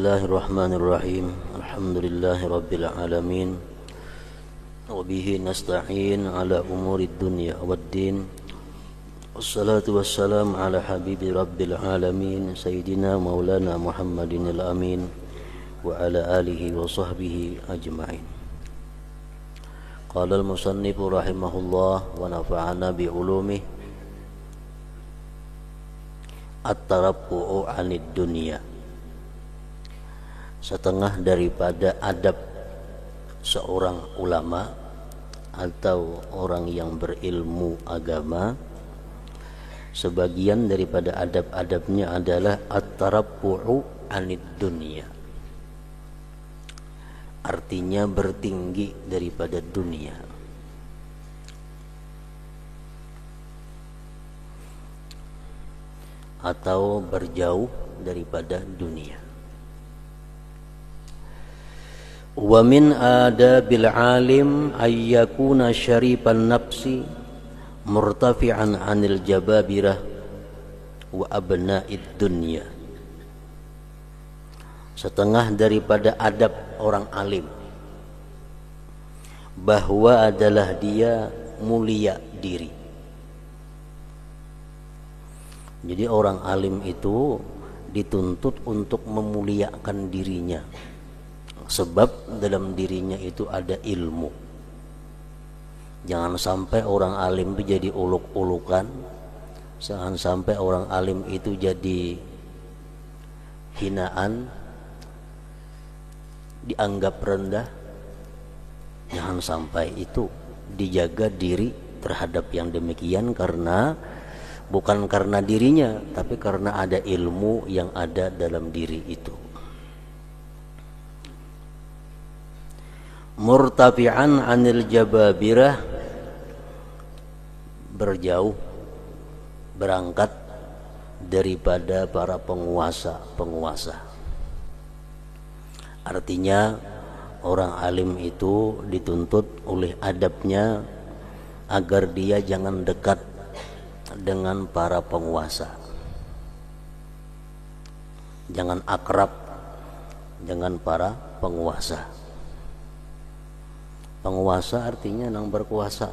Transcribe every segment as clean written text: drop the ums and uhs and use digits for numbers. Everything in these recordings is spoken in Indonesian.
Bismillahirrahmanirrahim. Alhamdulillahirabbil alamin. Wa bihi nasta'in ala umuri dunya waddin. Wassalatu wassalamu ala habibi rabbil alamin sayyidina maulana Muhammadinil amin wa ala alihi wa sahbihi ajma'in. Qala al-musannif rahimahullah wa nafa'ana bi ulumihi at-tarabbu'u 'anid dunya. Setengah daripada adab seorang ulama atau orang yang berilmu agama, sebagian daripada adab-adabnya adalah at-tarabbu'u 'anid dunya. Artinya bertinggi daripada dunia. Atau berjauh daripada dunia. Wa min adabil alim ay yakuna syarifan nafsi murtafi'an 'anil jababirah wa abna'id dunya. Setengah daripada adab orang alim bahwa adalah dia mulia diri. Jadi orang alim itu dituntut untuk memuliakan dirinya, sebab dalam dirinya itu ada ilmu. Jangan sampai orang alim itu jadi uluk-ulukan, jangan sampai orang alim itu jadi hinaan, dianggap rendah. Jangan sampai itu. Dijaga diri terhadap yang demikian, karena bukan karena dirinya, tapi karena ada ilmu yang ada dalam diri itu. Murtafi'an 'anil jababirah, berjauh, berangkat daripada para penguasa. Artinya orang alim itu dituntut oleh adabnya agar dia jangan dekat dengan para penguasa, jangan akrab dengan para penguasa. Penguasa artinya yang berkuasa.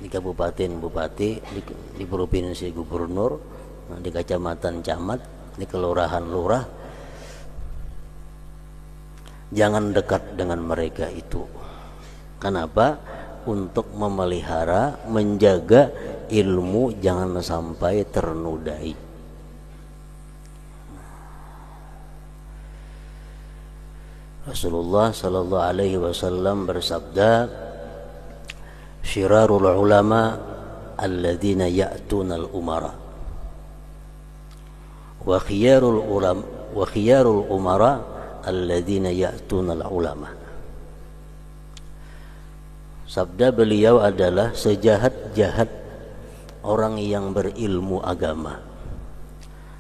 Di kabupaten bupati, di provinsi gubernur, di kecamatan camat, di kelurahan lurah. Jangan dekat dengan mereka itu. Kenapa? Untuk memelihara, menjaga ilmu jangan sampai ternodai. Rasulullah sallallahu alaihi wasallam bersabda, "Syirarul ulama alladzina ya'tunal umara wa khiyarul umara alladzina ya'tunal ulama." Sabda beliau adalah sejahat-jahat orang yang berilmu agama,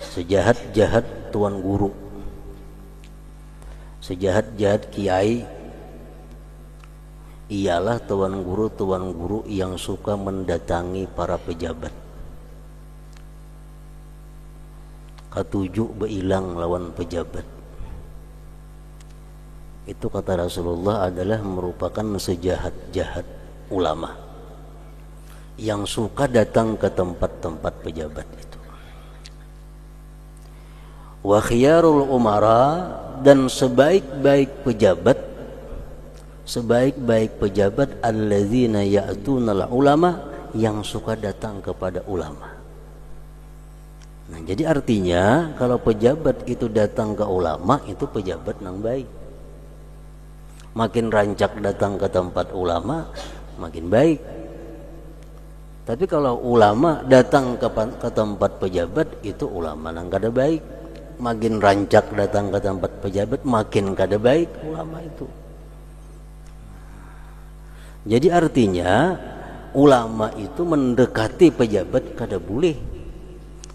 sejahat-jahat tuan guru, sejahat-jahat kiai ialah tuan guru yang suka mendatangi para pejabat. Katujuh beilang lawan pejabat. Itu kata Rasulullah adalah merupakan sejahat-jahat ulama yang suka datang ke tempat-tempat pejabat itu. Wa khiyarul umara, dan sebaik-baik pejabat alladzina ya'tunal ulama, yang suka datang kepada ulama. Nah, jadi artinya kalau pejabat itu datang ke ulama, itu pejabat yang baik. Makin rancak datang ke tempat ulama, makin baik. Tapi kalau ulama datang ke tempat pejabat, itu ulama yang kada baik. Makin rancak datang ke tempat pejabat, makin kada baik ulama itu. Jadi artinya ulama itu mendekati pejabat kada boleh.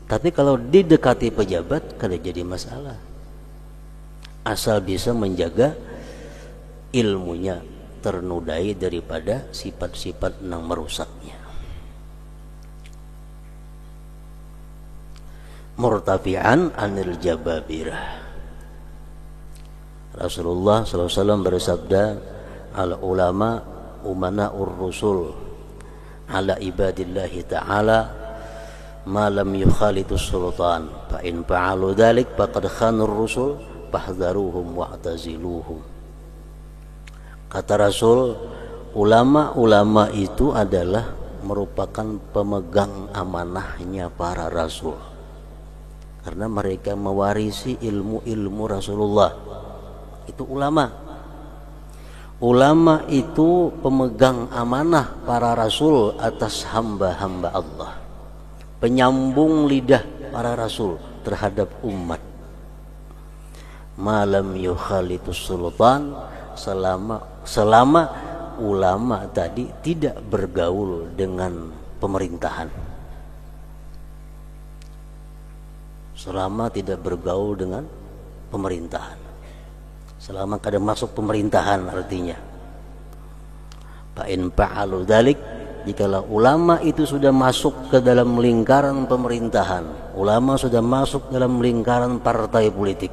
Tapi kalau didekati pejabat kada jadi masalah. Asal bisa menjaga ilmunya ternodai daripada sifat-sifat yang merusaknya. murtafi'an anil jababirah. Rasulullah SAW bersabda, al ulama umana'ur rusul ala ibadillahi ta'ala ma lam yukhalitus sultan fa in fa'alu dhalik faqad khanur rusul fahdharuhum wa'taziluhum. Kata Rasul, ulama-ulama itu adalah merupakan pemegang amanahnya para rasul, karena mereka mewarisi ilmu-ilmu Rasulullah. Itu ulama. Ulama itu pemegang amanah para rasul atas hamba-hamba Allah, penyambung lidah para rasul terhadap umat. Malam yukhalitus sultan, selama ulama tadi tidak bergaul dengan pemerintahan. Selama tidak bergaul dengan pemerintahan, selama kada masuk pemerintahan, artinya fa in fa'alu dzalik, jikalau ulama itu sudah masuk ke dalam lingkaran pemerintahan, ulama sudah masuk dalam lingkaran partai politik,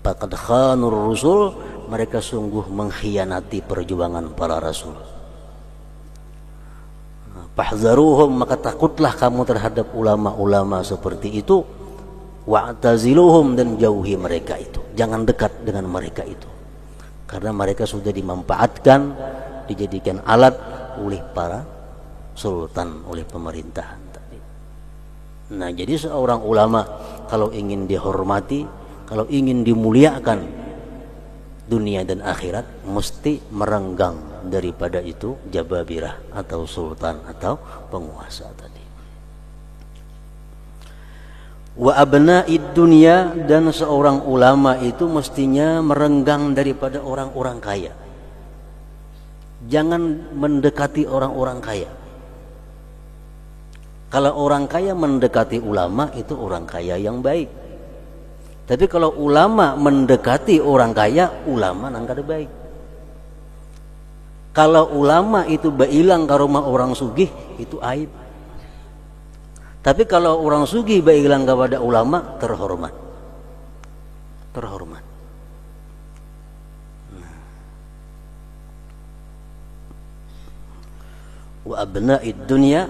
faqad khanur rusul, mereka sungguh mengkhianati perjuangan para rasul. Fahdharuhum, maka takutlah kamu terhadap ulama-ulama seperti itu. Wa'taziluhum, dan jauhi mereka itu, jangan dekat dengan mereka itu, karena mereka sudah dimanfaatkan, dijadikan alat oleh para sultan, oleh pemerintahan tadi. Nah, jadi seorang ulama kalau ingin dihormati, kalau ingin dimuliakan dunia dan akhirat, mesti merenggang daripada itu jababirah atau sultan atau penguasa tadi. Wa abna'id dunya, dan seorang ulama itu mestinya merenggang daripada orang-orang kaya. Jangan mendekati orang-orang kaya. Kalau orang kaya mendekati ulama, itu orang kaya yang baik. Tapi kalau ulama mendekati orang kaya, ulama nang kada baik. Kalau ulama itu bailang ke rumah orang sugih, itu aib. Tapi kalau orang sugih bailang kepada ulama, terhormat. Terhormat. Wa abna'id dunya,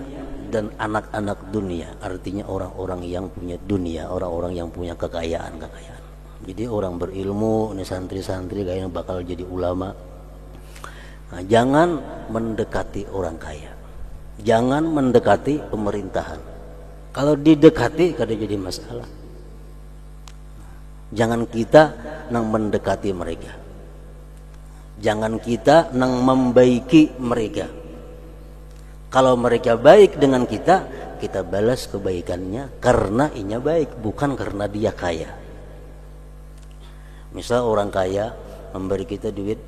dan anak-anak dunia, artinya orang-orang yang punya dunia, orang-orang yang punya kekayaan. Jadi orang berilmu, ini santri-santri kayaknya bakal jadi ulama. Nah, jangan mendekati orang kaya, jangan mendekati pemerintahan. Kalau didekati kada jadi masalah. Jangan kita nang mendekati mereka, jangan kita nang membaiki mereka. Kalau mereka baik dengan kita, kita balas kebaikannya karena inya baik, bukan karena dia kaya. Misal orang kaya memberi kita duit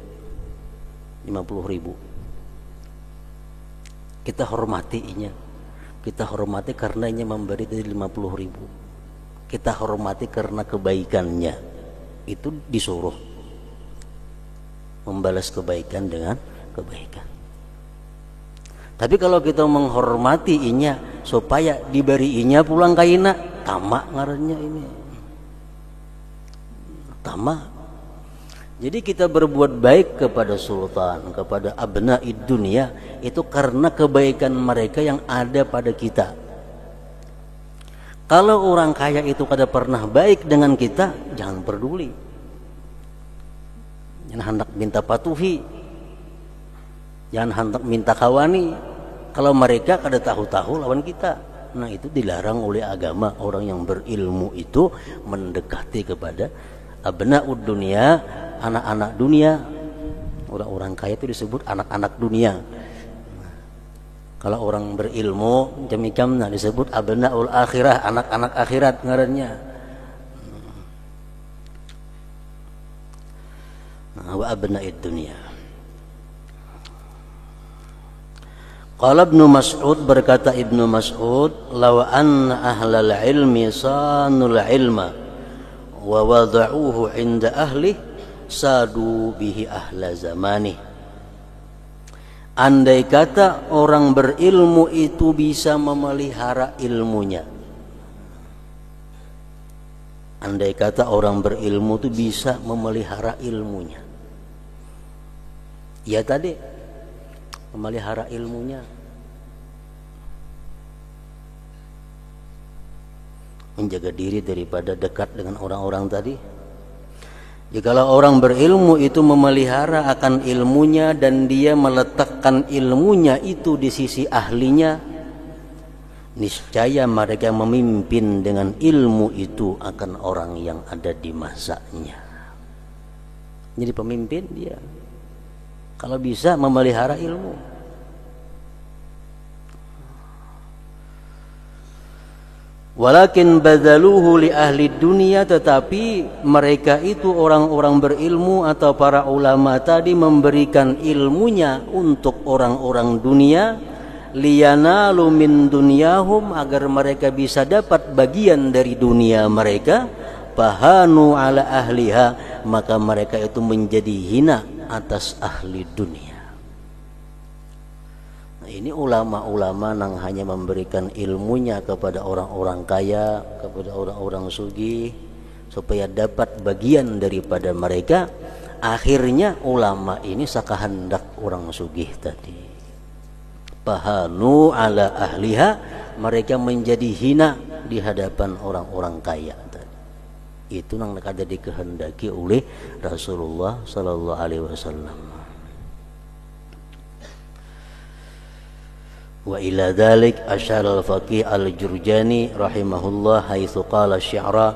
50.000, kita hormati inya, kita hormati karena inya memberi dari 50.000, kita hormati karena kebaikannya. Itu disuruh membalas kebaikan dengan kebaikan. Tapi kalau kita menghormati inya supaya diberi inya pulang kaina, tamak ngarannya ini. Tamak. Jadi kita berbuat baik kepada sultan, kepada abna'id dunia, itu karena kebaikan mereka yang ada pada kita. Kalau orang kaya itu kada pernah baik dengan kita, jangan peduli. Jangan hendak minta patuhi, jangan hendak minta kawani. Kalau mereka kada tahu-tahu lawan kita, nah itu dilarang oleh agama. Orang yang berilmu itu mendekati kepada abna'ud dunia, anak-anak dunia. Orang-orang kaya itu disebut anak-anak dunia. Kalau orang berilmu demikian disebut abna'ul akhirah, anak-anak akhirat ngarannya. Wa abna'id dunia. Qala Ibnu Mas'ud, berkata Ibnu Mas'ud, law anna ahlal ilmi sanul ilma wa wada'uhu inda ahli sadu bihi ahla zamani. Andai kata orang berilmu itu bisa memelihara ilmunya, andai kata orang berilmu itu bisa memelihara ilmunya. Ya tadi memelihara ilmunya, menjaga diri daripada dekat dengan orang-orang tadi. Jikalau orang berilmu itu memelihara akan ilmunya dan dia meletakkan ilmunya itu di sisi ahlinya, niscaya mereka memimpin dengan ilmu itu akan orang yang ada di masanya. Jadi pemimpin dia kalau bisa memelihara ilmu. Walakin badaluhu li ahli dunia, tetapi mereka itu orang-orang berilmu atau para ulama tadi memberikan ilmunya untuk orang-orang dunia, liyanalu min dunyahum, agar mereka bisa dapat bagian dari dunia mereka. Fahanu ala ahliha, maka mereka itu menjadi hina atas ahli dunia. Ini ulama-ulama yang hanya memberikan ilmunya kepada orang-orang kaya, kepada orang-orang sugih, supaya dapat bagian daripada mereka. Akhirnya ulama ini sakahandak orang sugih tadi. Pahanu ala ahliha, mereka menjadi hina di hadapan orang-orang kaya tadi. Itu yang kada dikehendaki oleh Rasulullah sallallahu alaihi wasallam. Wa ila dhalik asyara al-faqih al-Jurjani rahimahullah haitsu qala syi'ra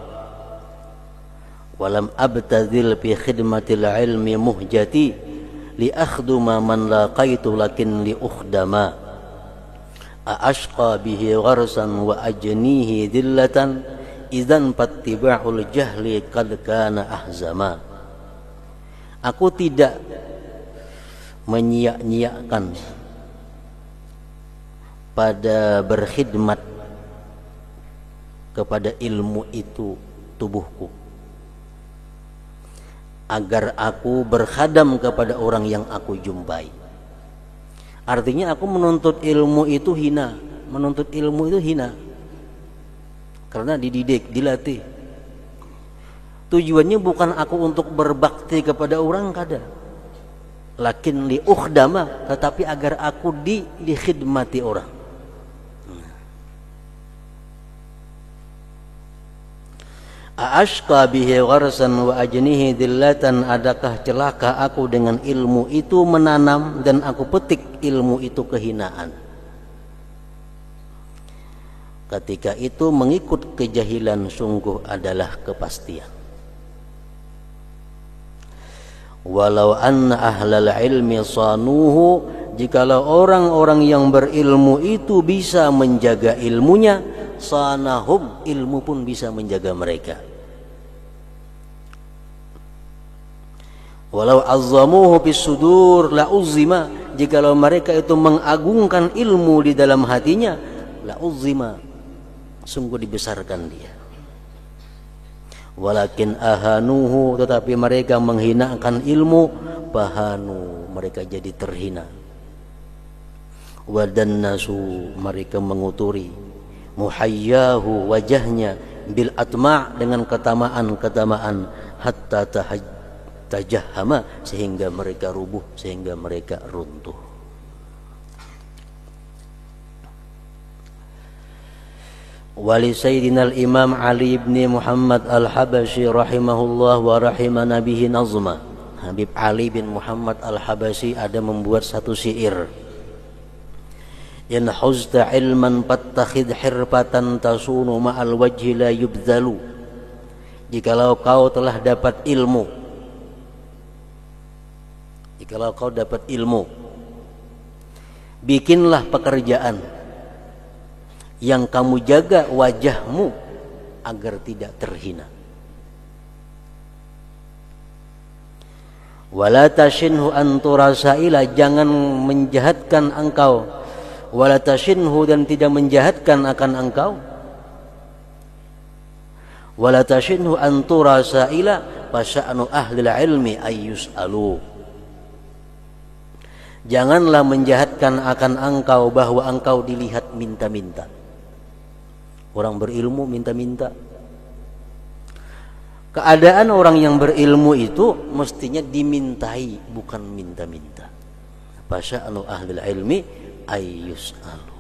walam abtadhil fi khidmatil ilmi muhjati li akhduma man laqaitu lakin li ukhdama ashqa bihi gharsan wa ajnihi dillatan idzan fattiba'ul jahli qad kana ahzama. Aku tidak menyia-nyiakan pada berkhidmat kepada ilmu itu tubuhku, agar aku berkhadam kepada orang yang aku jumpai. Artinya aku menuntut ilmu itu hina, menuntut ilmu itu hina karena dididik, dilatih. Tujuannya bukan aku untuk berbakti kepada orang, kada, lakin li ukhdama, tetapi agar aku dikhidmati orang. Ashqa bihi gharsan wa ajnihi dillatan, adakah celaka aku dengan ilmu itu menanam dan aku petik ilmu itu kehinaan. Ketika itu mengikut kejahilan sungguh adalah kepastian. Walau anna ahlal ilmi sanuhu, jikalau orang-orang yang berilmu itu bisa menjaga ilmunya, sanahum, ilmu pun bisa menjaga mereka. Walau azzamuhu bis sudur la uzima, jikalau mereka itu mengagungkan ilmu di dalam hatinya, la uzima, sungguh dibesarkan dia. Walakin ahanuhu, tetapi mereka menghinakan ilmu, bahanu, mereka jadi terhina. Wadannasu, mereka menguturi, muhayyahu, wajahnya, bil atma', dengan ketamaan-ketamaan, hatta tajahhama, sehingga mereka rubuh, sehingga mereka runtuh. Wali Sayyidina al-Imam Ali ibn Muhammad al-Habashi rahimahullah wa rahimana bihi nazma. Habib Ali bin Muhammad al-Habashi ada membuat satu syair. In huzta ilman fattakhidh hirfatan tasunu ma'al wajhi la yubdhalu. Jikalau kau telah dapat ilmu, jikalau kau dapat ilmu, bikinlah pekerjaan yang kamu jaga wajahmu agar tidak terhina. Wala tashinhu an turasaila, jangan menjahatkan engkau. Wala tashinhu, dan tidak menjahatkan akan engkau. Wala tashinhu an turasaila fasya'nu ahli ilmi ayyus'alu. Janganlah menjahatkan akan engkau bahwa engkau dilihat minta-minta. Orang berilmu minta-minta. Keadaan orang yang berilmu itu mestinya dimintai, bukan minta-minta. Fasya'nu ahlil ilmi ayyus'alu.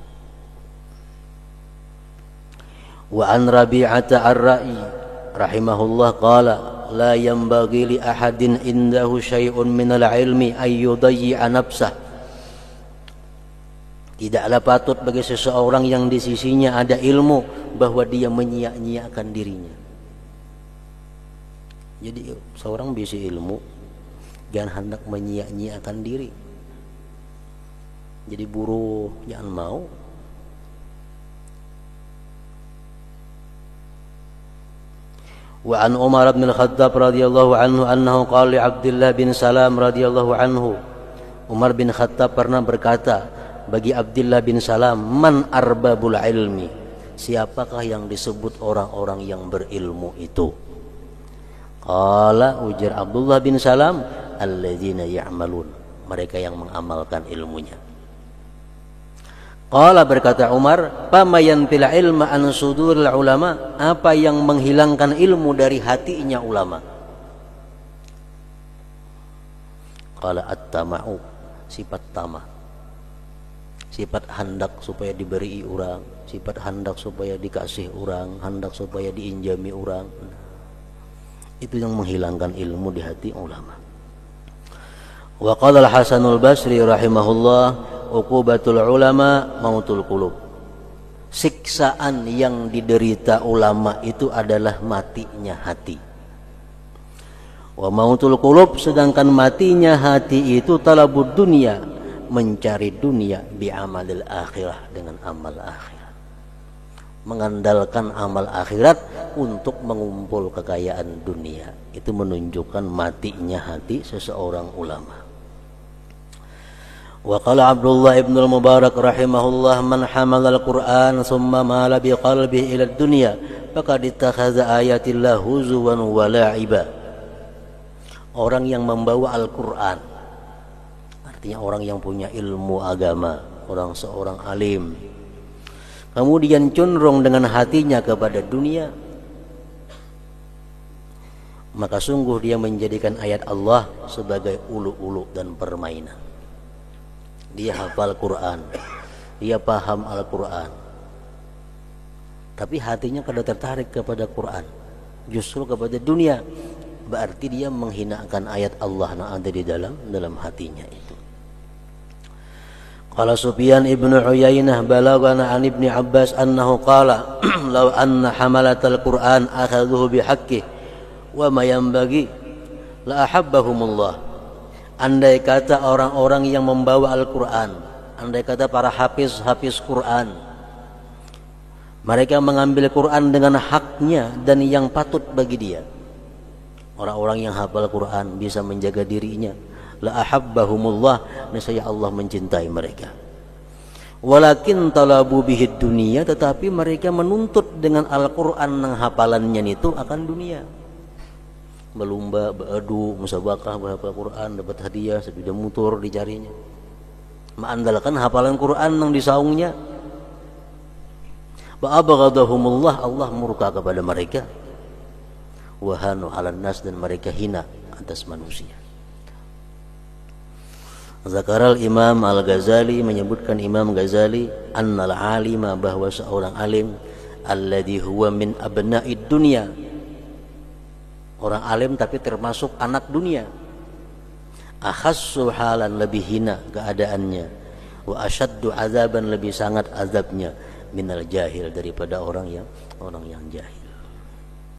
Wa an Rabi'ata ar-Ra'i rahimahullah qala la yanbaghi li ahadin indahu syai'un minal ilmi ayyudayyi'a nafsah. Tidaklah patut bagi seseorang yang di sisinya ada ilmu bahwa dia menyia-nyiakan dirinya. Jadi seorang bisa ilmu, jangan hendak menyia-nyiakan diri. Jadi buruh, jangan mau. Wa an Umar bin Al-Khattab radhiyallahu anhu annahu qala li Abdullah bin Salam radhiyallahu anhu. Umar bin Khattab pernah berkata bagi Abdullah bin Salam, man arbabul ilmi? Siapakah yang disebut orang-orang yang berilmu itu? Qala, ujar Abdullah bin Salam, alladzina ya'malun, mereka yang mengamalkan ilmunya. Qala, berkata Umar, fama yanfil ilma an suduril ulama, apa yang menghilangkan ilmu dari hatinya ulama? Qala at-tama'u, sifat tamah, sifat hendak supaya diberi orang, sifat hendak supaya dikasih orang, hendak supaya diinjami orang. Itu yang menghilangkan ilmu di hati ulama. Wa qala al-Hasanul Basri rahimahullah, uqubatul ulama mautul qulub. Siksaan yang diderita ulama itu adalah matinya hati. Wa mautul qulub, sedangkan matinya hati itu talabud dunia, mencari dunia bi amalil akhirah, dengan amal akhirat. Mengandalkan amal akhirat untuk mengumpul kekayaan dunia. Itu menunjukkan matinya hati seseorang ulama. Wa qala Abdullah ibn al-Mubarak rahimahullah, man hamala al-Qur'an thumma mala bi qalbihi ila ad-dunya faqad ittakhadha ayatillah huzuwan wa la'iba. Orang yang membawa Al-Qur'an, artinya orang yang punya ilmu agama, seorang alim, kemudian cenderung dengan hatinya kepada dunia, maka sungguh dia menjadikan ayat Allah sebagai ulu-ulu dan permainan. Dia hafal Quran, dia paham Al-Quran, tapi hatinya kada tertarik kepada Quran, justru kepada dunia. Berarti dia menghinakan ayat Allah yang ada di dalam hatinya itu. Qala Sufyan ibn Uyainah balagana an Ibni Abbas annahu qala law anna hamalatal Qur'an akhadhuhu bihaqqihi wa ma yanbaghi la ahabbahumullah. Andai kata orang-orang yang membawa Al-Qur'an, andai kata para hafiz Qur'an, mereka mengambil Qur'an dengan haknya dan yang patut bagi dia. Orang-orang yang hafal Qur'an bisa menjaga dirinya, la ahabbahumullah, nescaya Allah mencintai mereka. Walakin talabu bihid dunia, tetapi mereka menuntut dengan Al-Qur'an yang hafalannya itu akan dunia. Berlomba, beradu, musabaqah berhafal Qur'an, dapat hadiah sepeda motor dicarinya. Mengandalkan hafalan Qur'an yang disaungnya. Ba'abghadahumullah, Allah murka kepada mereka. Wahanu 'alan nas, dan mereka hina atas manusia. Zakaral Imam Al-Ghazali, menyebutkan Imam Ghazali, annal alima, bahwa seorang alim, alladhi huwa min abna'id dunya, orang alim tapi termasuk anak dunia, akhassu halan, lebih hina keadaannya, wa asyaddu azaban, lebih sangat azabnya, minal jahil, daripada orang yang jahil.